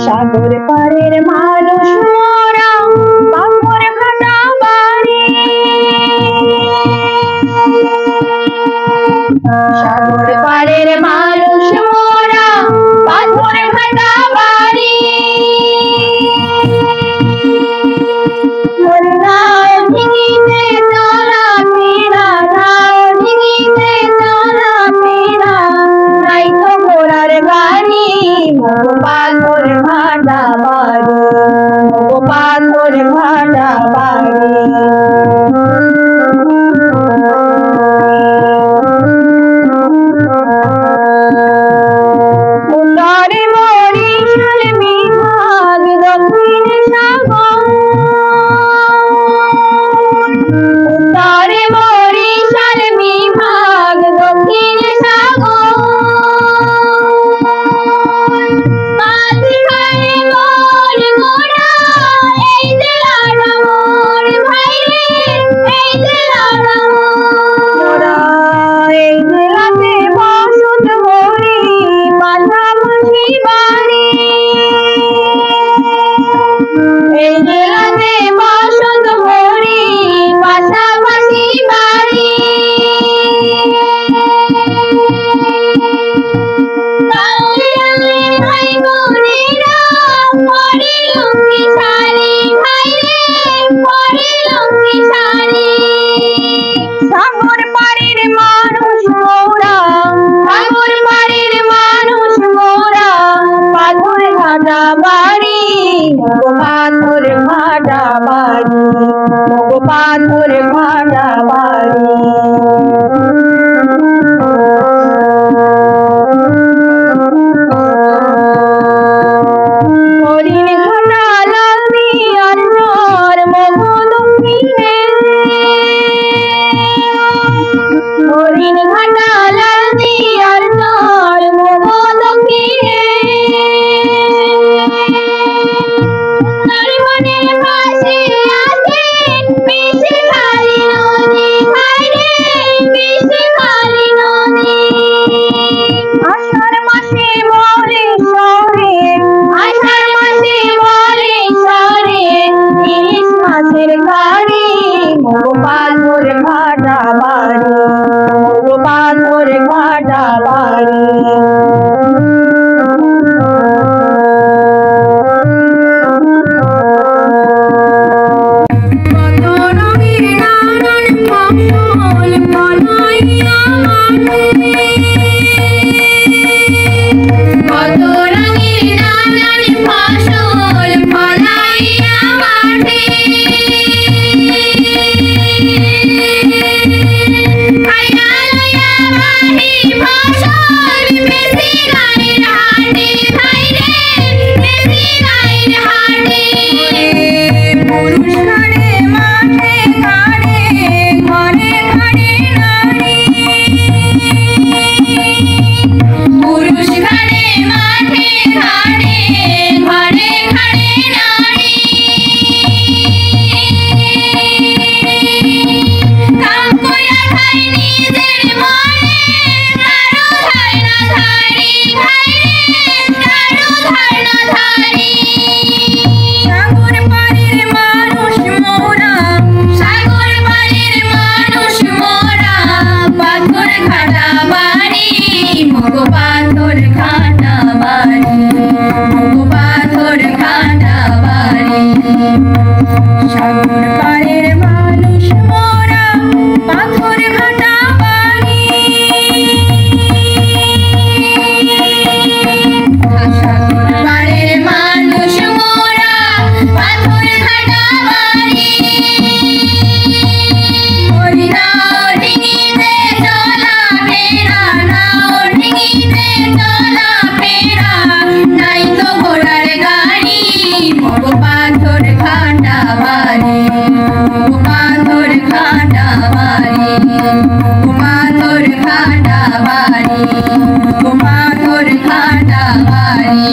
সাগর পাড়ের মানুষ মোরা পাথর ঘাটা বাড়ি। সাগর পাড়ের মানুষ মোরা পাথর ঘাটা বাড়ি। পাথর ঘাটা বাড়ি, পাথর ঘাটা বাড়ি। উত্তরে বরিশাল বিভাগ, দক্ষিণে সাগর। উত্তরে বরিশাল বিভাগ, দক্ষিণে সাগর। সাগর পাড়ের মানুষ মোরা, সাগর পাড়ের মানুষ মোরা পাথর ঘাটা বাড়ি, পাথর ঘাটা বাড়ি, পাথর ঘাটা বাড়ি। হরিণ ঘাটা লাল দিয়ার চর মগো দক্ষিণে। হরিণ ঘাটা লাল দিয়ার চর মগো দক্ষিণে। সুন্দরবনের পাশে আছে বিষখালী নদী, হায়রে বিষখালী নদী। আষাঢ় মাসে বলে শহরে, আষাঢ় মাসে বলে শহরে ইলিশ মাছের গাড়ি, পাথর ঘাটা বাড়ি, পাথর ঘাটা বাড়ি। সাগর পাড়ের মানুষ মোরা পাথর ঘাটা বাড়ি। সাগর পাড়ের মানুষ মোরা পাথর ঘাটা বাড়ি। ওই নাও ডিঙিতে চলা ফেরা, নাও ডিঙিতে চলা ফেরা, নাই তো ঘোড়ার গাড়ি, পাথর ঘাটা বাড়ি, পাথর ঘাটা বাড়ি, পাথর ঘাটা বাড়ি, পাথর ঘাটা বাড়ি।